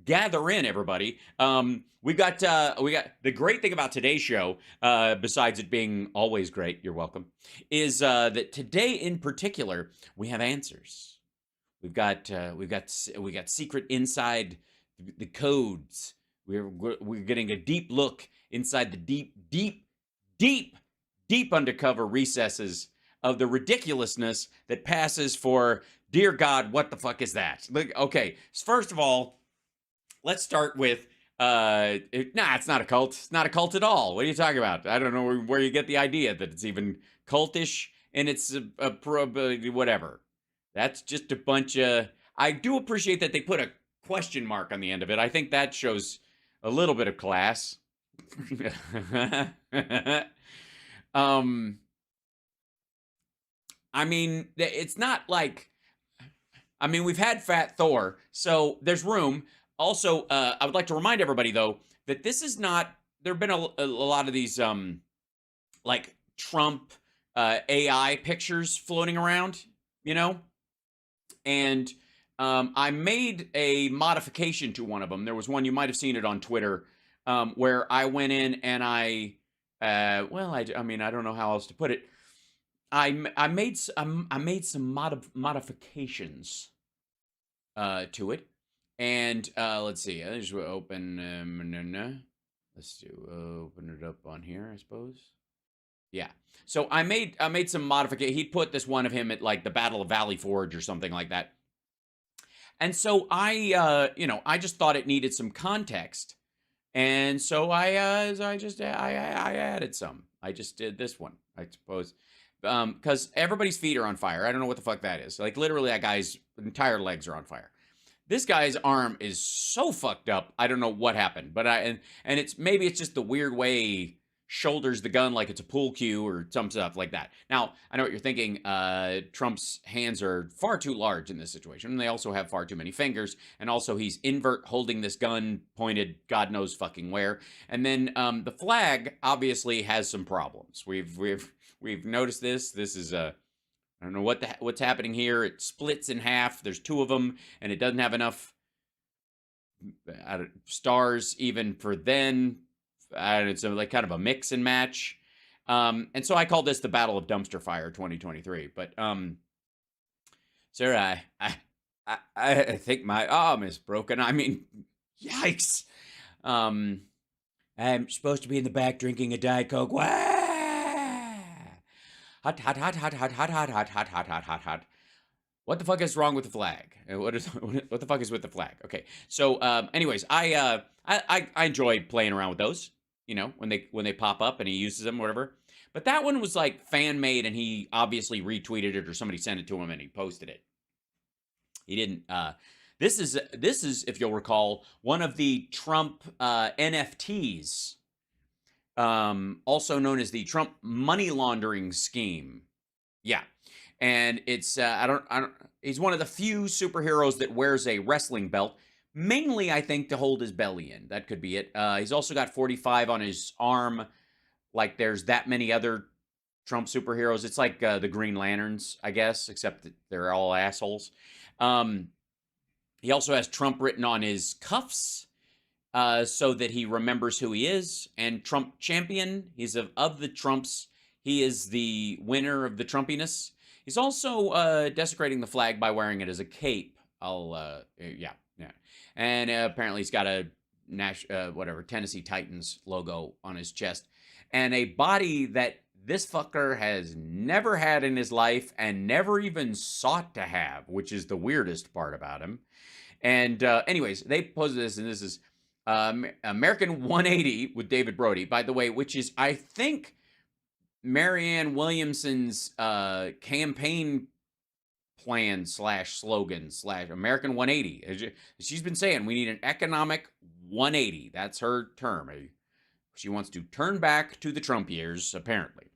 gather in, everybody. We got the great thing about today's show, besides it being always great, you're welcome, is that today in particular we have answers. We got secret inside the codes. We're getting a deep look inside the deep undercover recesses of the ridiculousness that passes for, dear God, what the fuck is that? Okay, first of all, let's start with it's not a cult. It's not a cult at all. What are you talking about? I don't know where you get the idea that it's even cultish, and it's whatever. That's just a bunch of. I do appreciate that they put a question mark on the end of it. I think that shows a little bit of class. um, I mean, it's not like. I mean, we've had Fat Thor, so there's room. Also, I would like to remind everybody, though, that this is not. There have been a lot of these, like Trump AI pictures floating around, you know? And I made a modification to one of them. There was one, you might have seen it on Twitter, where I went in and I mean, I don't know how else to put it. I made some modifications to it, and let's see. I just open. Let's open it up on here, I suppose. Yeah. So I made some modification. He'd put this one of him at like the Battle of Valley Forge or something like that. And so I just thought it needed some context. And so I added some. I just did this one, I suppose. Because everybody's feet are on fire. I don't know what the fuck that is. Like literally that guy's entire legs are on fire. This guy's arm is so fucked up. I don't know what happened, but and it's maybe it's just the weird way he shoulders the gun like it's a pool cue or some stuff like that. Now, I know what you're thinking. Trump's hands are far too large in this situation. And they also have far too many fingers. And also he's invert holding this gun pointed God knows fucking where. And then the flag obviously has some problems. We've noticed this. This is a I don't know what's happening here. It splits in half. There's two of them, and it doesn't have enough stars even for then. It's like kind of a mix and match. And so I call this the Battle of Dumpster Fire 2023. But sir, I think my arm is broken. I mean, yikes. I'm supposed to be in the back drinking a Diet Coke. Wah! Hot, hot, hot, hot, hot, hot, hot, hot, hot, hot, hot, hot, hot. What the fuck is wrong with the flag? What the fuck is with the flag? Okay, so anyways, I enjoy playing around with those. You know, when they pop up and he uses them, whatever. But that one was like fan made, and he obviously retweeted it or somebody sent it to him and he posted it. He didn't. This is if you'll recall one of the Trump NFTs. Also known as the Trump money laundering scheme. Yeah. And it's, he's one of the few superheroes that wears a wrestling belt, mainly, I think, to hold his belly in. That could be it. He's also got 45 on his arm, like there's that many other Trump superheroes. It's like the Green Lanterns, I guess, except that they're all assholes. He also has Trump written on his cuffs. So that he remembers who he is. And Trump champion, he's of the Trumps. He is the winner of the Trumpiness. He's also desecrating the flag by wearing it as a cape. Yeah. And apparently he's got a Tennessee Titans logo on his chest. And a body that this fucker has never had in his life and never even sought to have, which is the weirdest part about him. And anyways, they posed this, and this is American 180 with David Brody, by the way, which is, I think, Marianne Williamson's campaign plan / slogan / American 180. She's been saying we need an economic 180. That's her term. She wants to turn back to the Trump years, apparently.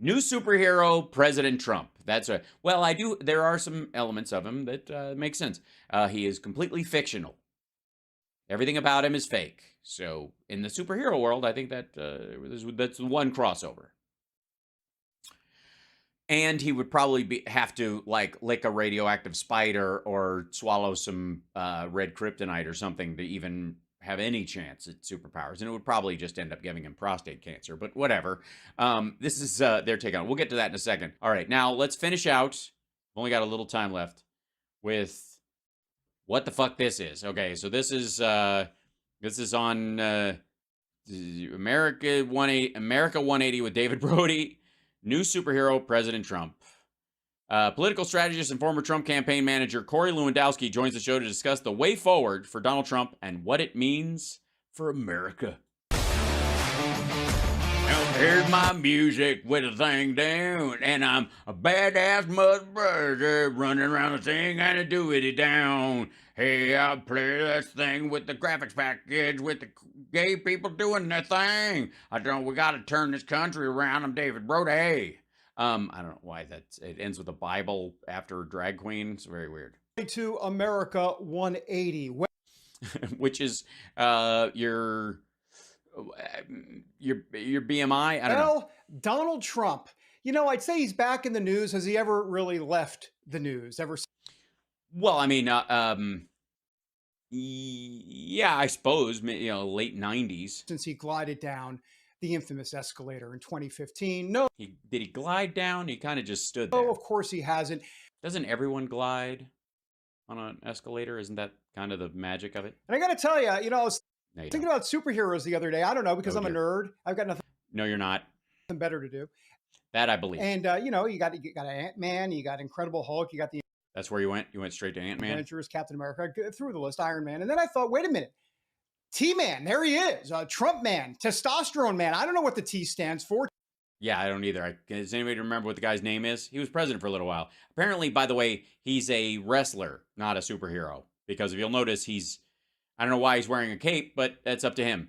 New superhero, President Trump. There are some elements of him that make sense. He is completely fictional. Everything about him is fake. So in the superhero world, I think that that's one crossover. And he would probably have to like lick a radioactive spider or swallow some red kryptonite or something to even have any chance at superpowers. And it would probably just end up giving him prostate cancer, but whatever. This is their take on it. We'll get to that in a second. All right, now let's finish out. Only got a little time left with what the fuck this is. Okay, so this is on America 180 with David Brody. New superhero, President Trump. Political strategist and former Trump campaign manager Corey Lewandowski joins the show to discuss the way forward for Donald Trump and what it means for America. Here's my music with a thing down, and I'm a badass mother brother running around the thing and a do it down. Hey, I play this thing with the graphics package with the gay people doing their thing. I don't. We got to turn this country around. I'm David Brody. I don't know why it ends with a Bible after drag queen. It's very weird. To America 180, which is your BMI. I don't know. Donald Trump. You know, I'd say he's back in the news. Has he ever really left the news ever? Well, I mean, yeah, I suppose, you know, late 90s. Since he glided down the infamous escalator in 2015. No. Did he glide down? He kind of just stood there. Oh, of course he hasn't. Doesn't everyone glide on an escalator? Isn't that kind of the magic of it? And I got to tell you, you know, I was thinking about superheroes the other day. I don't know, because I'm a nerd. I've got nothing. No, you're not. Better to do. That I believe. And, you know, you got Ant-Man, you got Incredible Hulk, you got the... That's where you went? You went straight to Ant-Man? Avengers, Captain America, through the list, Iron Man. And then I thought, wait a minute. T-Man, there he is. Trump man, testosterone man. I don't know what the T stands for. Yeah, I don't either. Does anybody remember what the guy's name is? He was president for a little while. Apparently, by the way, he's a wrestler, not a superhero. Because if you'll notice, I don't know why he's wearing a cape, but that's up to him.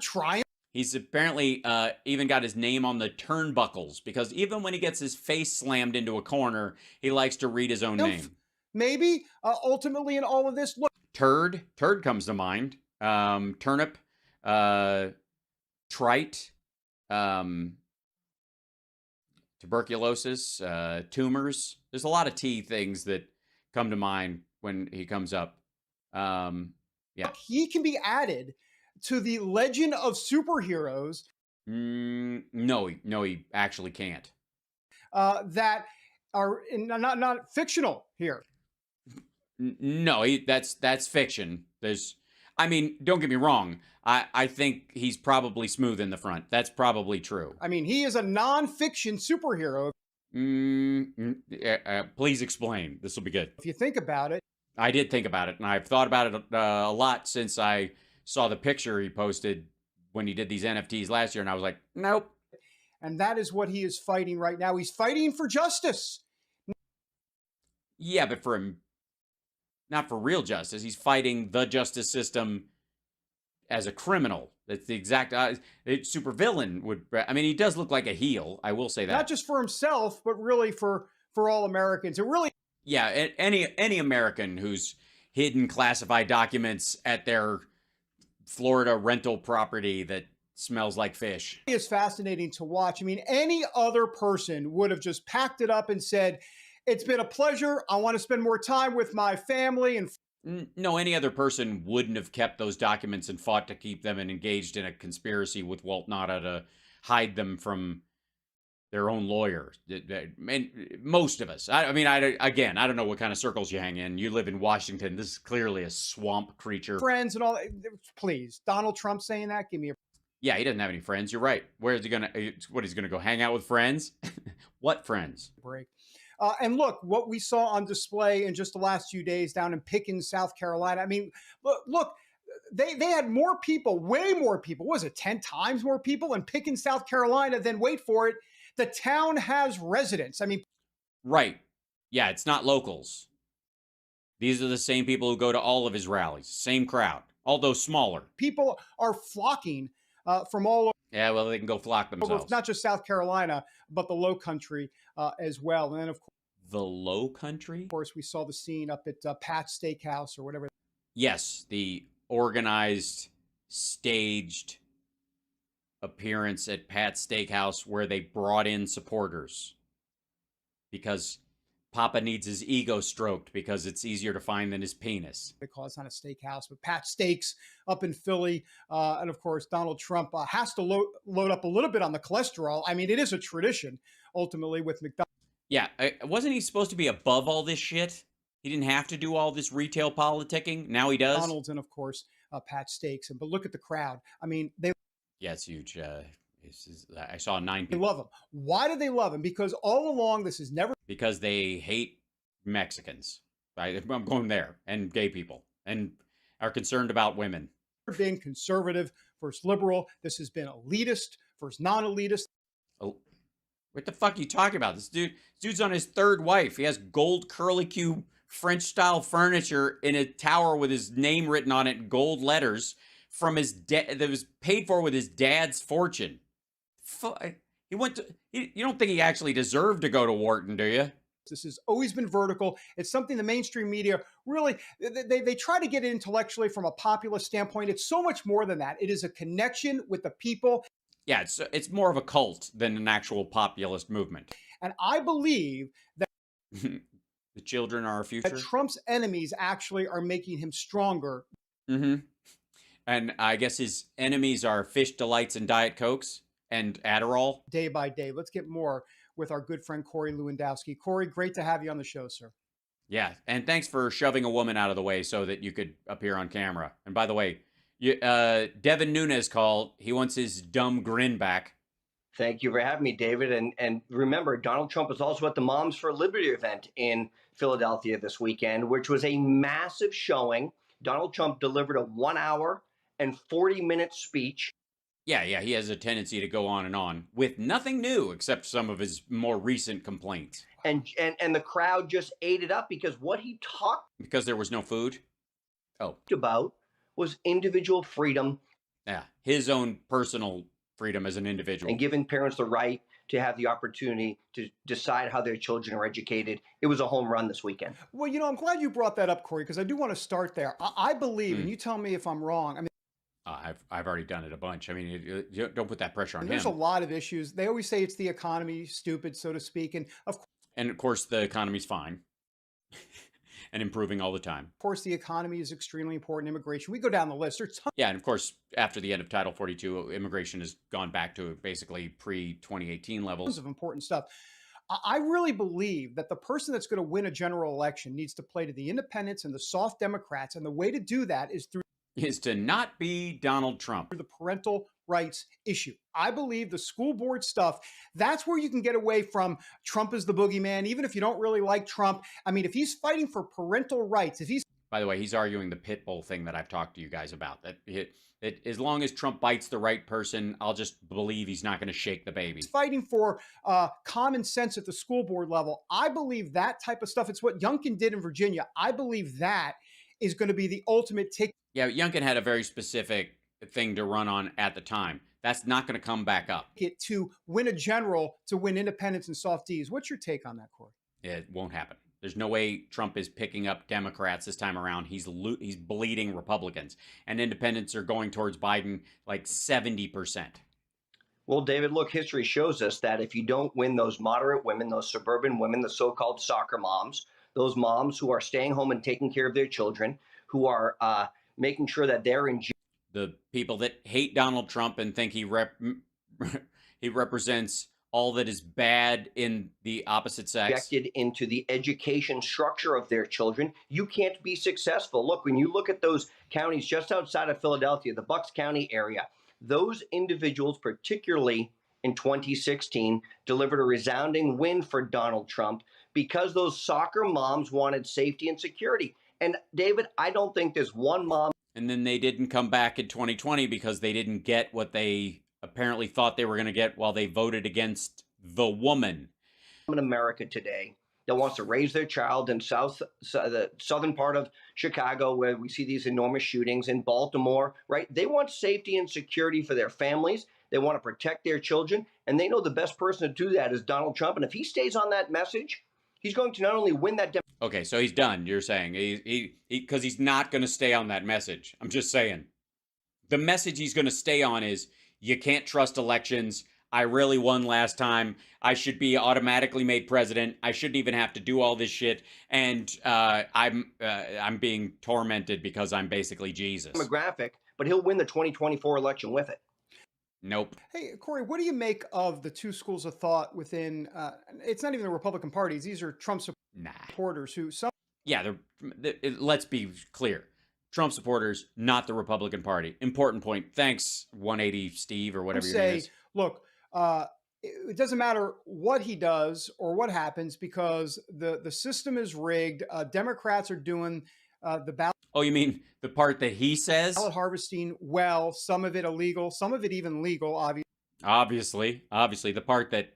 Triumph. He's apparently even got his name on the turnbuckles, because even when he gets his face slammed into a corner, he likes to read his own name. Maybe, ultimately in all of this, look. Turd comes to mind. Turnip, trite, tuberculosis, tumors. There's a lot of T things that come to mind when he comes up. Yeah. He can be added to the legend of superheroes. No, he actually can't. That are not fictional here. No, that's fiction. I mean, don't get me wrong. I think he's probably smooth in the front. That's probably true. I mean, he is a non-fiction superhero. Please explain. This will be good. If you think about it. I did think about it, and I've thought about it a lot since I saw the picture he posted when he did these NFTs last year, and I was like, nope. And that is what he is fighting right now. He's fighting for justice. Yeah, but not for real justice. He's fighting the justice system as a criminal. That's the exact supervillain would. I mean, he does look like a heel. I will say that. Not just for himself, but really for all Americans. It really. Yeah, any American who's hidden classified documents at their Florida rental property that smells like fish. It's fascinating to watch. I mean, any other person would have just packed it up and said, it's been a pleasure. I want to spend more time with my family. And no, any other person wouldn't have kept those documents and fought to keep them and engaged in a conspiracy with Walt Nauta to hide them from their own lawyer. And most of us. I mean, again, I don't know what kind of circles you hang in. You live in Washington. This is clearly a swamp creature. Friends and all. Please, Donald Trump saying that? Give me a. Yeah, he doesn't have any friends. You're right. Where is he going to? What, he's going to go hang out with friends? What friends? Break. And look, what we saw on display in just the last few days down in Pickens, South Carolina. I mean, look, they had more people, way more people. What was it, 10 times more people in Pickens, South Carolina than, wait for it, the town has residents. I mean. Right. Yeah, it's not locals. These are the same people who go to all of his rallies. Same crowd, although smaller. People are flocking from all over. Yeah, well, they can go flock themselves. Not just South Carolina, but the Low Country as well. And then, of course, the Low Country? Of course, we saw the scene up at Pat's Steakhouse or whatever. Yes, the organized, staged appearance at Pat's Steakhouse where they brought in supporters. because Papa needs his ego stroked because it's easier to find than his penis. Because on a steakhouse with Pat Steaks up in Philly. And of course, Donald Trump has to load up a little bit on the cholesterol. I mean, it is a tradition ultimately with McDonald's. Yeah, wasn't he supposed to be above all this shit? He didn't have to do all this retail politicking. Now he does. And of course, Pat Steaks. But look at the crowd. I mean, they. Yeah, it's huge. I saw 9 They people. love him. Why do they love him? Because all along, this is never. Because they hate Mexicans. I'm going there. And gay people. And are concerned about women. Been conservative versus liberal. This has been elitist versus non-elitist. Oh, what the fuck are you talking about? This dude's on his third wife. He has gold curlicue French-style furniture in a tower with his name written on it in gold letters from his that was paid for with his dad's fortune. He went to. You don't think he actually deserved to go to Wharton, do you? This has always been vertical. It's something the mainstream media really, they try to get it intellectually from a populist standpoint. It's so much more than that. It is a connection with the people. Yeah, it's more of a cult than an actual populist movement. And I believe that the children are our future. That Trump's enemies actually are making him stronger. Mm-hmm. And I guess his enemies are Fish Delights and Diet Cokes and Adderall. Day by day. Let's get more with our good friend Corey Lewandowski. Corey, great to have you on the show, sir. Yeah, and thanks for shoving a woman out of the way so that you could appear on camera. And by the way, Devin Nunes called. He wants his dumb grin back. Thank you for having me, David. And remember, Donald Trump was also at the Moms for Liberty event in Philadelphia this weekend, which was a massive showing. Donald Trump delivered a 1 hour and 40-minute speech. Yeah, he has a tendency to go on with nothing new except some of his more recent complaints. And the crowd just ate it up because what he talked because there was no food. About was individual freedom. Yeah, his own personal freedom as an individual. And giving parents the right to have the opportunity to decide how their children are educated. It was a home run this weekend. Well, I'm glad you brought that up, Corey, because I do want to start there. I believe, and you tell me if I'm wrong. I mean, I've already done it a bunch. I mean, don't put that pressure on him. There's a lot of issues. They always say it's the economy, stupid, so to speak. And of course, the economy's fine and improving all the time. Of course, the economy is extremely important. Immigration. We go down the list. Yeah, and of course, after the end of Title 42, immigration has gone back to basically pre-2018 levels. Of important stuff. I really believe that the person that's going to win a general election needs to play to the independents and the soft Democrats. And the way to do that is to not be Donald Trump. The parental rights issue. I believe the school board stuff, that's where you can get away from Trump as the boogeyman, even if you don't really like Trump. I mean, if he's fighting for parental rights, By the way, he's arguing the pit bull thing that I've talked to you guys about. That as long as Trump bites the right person, I'll just believe he's not going to shake the baby. He's fighting for common sense at the school board level. I believe that type of stuff. It's what Youngkin did in Virginia. I believe that is going to be the ultimate ticket. Yeah, Youngkin had a very specific thing to run on at the time. That's not going to come back up. To win a general, to win independents and soft Ds. What's your take on that, Corey? It won't happen. There's no way Trump is picking up Democrats this time around. He's bleeding Republicans. And independents are going towards Biden like 70%. Well, David, look, history shows us that if you don't win those moderate women, those suburban women, the so-called soccer moms, those moms who are staying home and taking care of their children, who are making sure that they're in the people that hate Donald Trump and think he represents all that is bad in the opposite sex. Injected into the education structure of their children, you can't be successful. Look, when you look at those counties just outside of Philadelphia, the Bucks County area, those individuals, particularly in 2016, delivered a resounding win for Donald Trump because those soccer moms wanted safety and security. And David, I don't think there's one mom. And then they didn't come back in 2020 because they didn't get what they apparently thought they were going to get while they voted against the woman. In America today that wants to raise their child in the southern part of Chicago, where we see these enormous shootings, in Baltimore, right? They want safety and security for their families. They want to protect their children. And they know the best person to do that is Donald Trump. And if he stays on that message, he's going to not only win that. Okay, so he's done, you're saying. Because he's not going to stay on that message. I'm just saying. The message he's going to stay on is, you can't trust elections. I really won last time. I should be automatically made president. I shouldn't even have to do all this shit. And I'm being tormented because I'm basically Jesus. Demographic, but he'll win the 2024 election with it. Nope. Hey, Corey, what do you make of the two schools of thought within? It's not even the Republican Party; these are Trump supporters who some. Yeah, let's be clear. Trump supporters, not the Republican Party. Important point. Thanks, 180 Steve or whatever your name is. Look, it doesn't matter what he does or what happens because the system is rigged. Democrats are doing the ballot. Oh, you mean the part that he says? Ballot harvesting, well, some of it illegal, some of it even legal, obviously. Obviously, the part that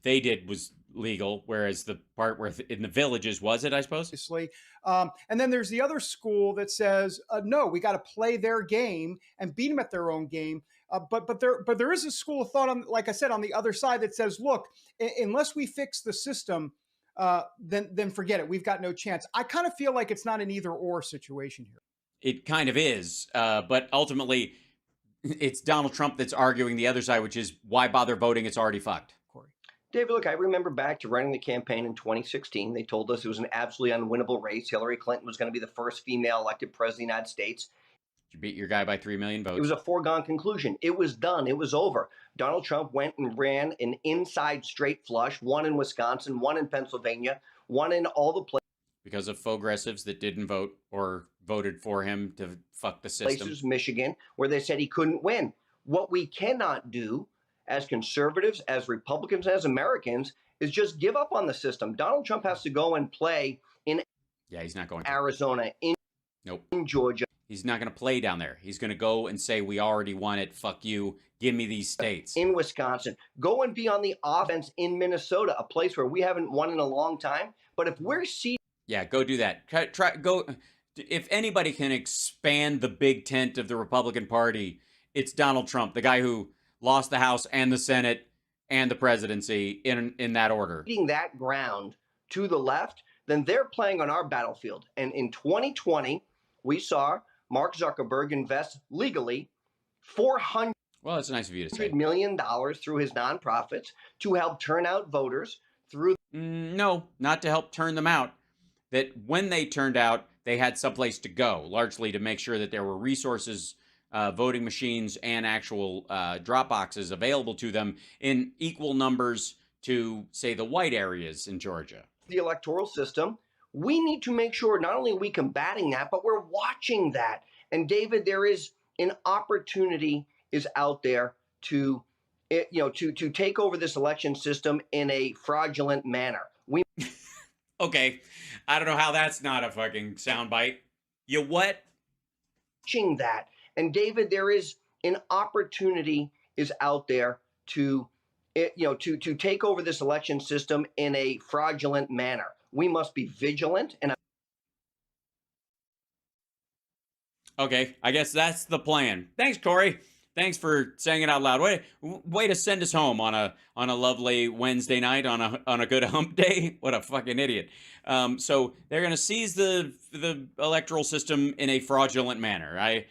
they did was legal, whereas the part where in the villages was it, I suppose? Obviously. And then there's the other school that says, no, we got to play their game and beat them at their own game. But there is a school of thought, like I said, on the other side that says, look, unless we fix the system, then forget it. We've got no chance. I kind of feel like it's not an either or situation here. It kind of is, but ultimately, it's Donald Trump that's arguing the other side, which is why bother voting? It's already fucked. Corey. David, look, I remember back to running the campaign in 2016. They told us it was an absolutely unwinnable race. Hillary Clinton was going to be the first female elected president of the United States. You beat your guy by 3 million votes. It was a foregone conclusion. It was done. It was over. Donald Trump went and ran an inside straight flush, one in Wisconsin, one in Pennsylvania, one in all the places. Because of progressives that didn't vote or voted for him to fuck the system. Places, Michigan, where they said he couldn't win. What we cannot do as conservatives, as Republicans, as Americans, is just give up on the system. Donald Trump has to go and play in he's not going to. Arizona, in Georgia. He's not going to play down there. He's going to go and say, we already won it. Fuck you. Give me these states. In Wisconsin. Go and be on the offense in Minnesota, a place where we haven't won in a long time. But if we're seeing... Yeah, go do that. Go. If anybody can expand the big tent of the Republican Party, it's Donald Trump, the guy who lost the House and the Senate and the presidency in that order. That ground to the left, then they're playing on our battlefield. And in 2020, we saw Mark Zuckerberg invest legally $400 well, that's nice of you to say. million through his nonprofits to help turn out voters through. No, not to help turn them out. That when they turned out, they had someplace to go, largely to make sure that there were resources, voting machines, and actual drop boxes available to them in equal numbers to, say, the white areas in Georgia. The electoral system. We need to make sure not only are we combating that, but we're watching that. And David, there is an opportunity is out there to take over this election system in a fraudulent manner. Okay, I don't know how that's not a fucking soundbite. You what? Watching that. And David, there is an opportunity is out there to take over this election system in a fraudulent manner. We must be vigilant. And okay, I guess that's the plan. Thanks, Corey. Thanks for saying it out loud. Way to send us home on a lovely Wednesday night on a good hump day. What a fucking idiot. So they're gonna seize the electoral system in a fraudulent manner.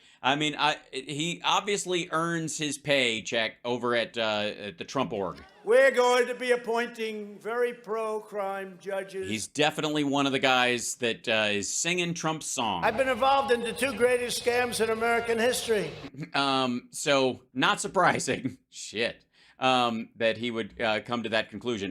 He obviously earns his paycheck over at the Trump org. We're going to be appointing very pro-crime judges. He's definitely one of the guys that is singing Trump's song. I've been involved in the two greatest scams in American history. So not surprising, shit, that he would come to that conclusion.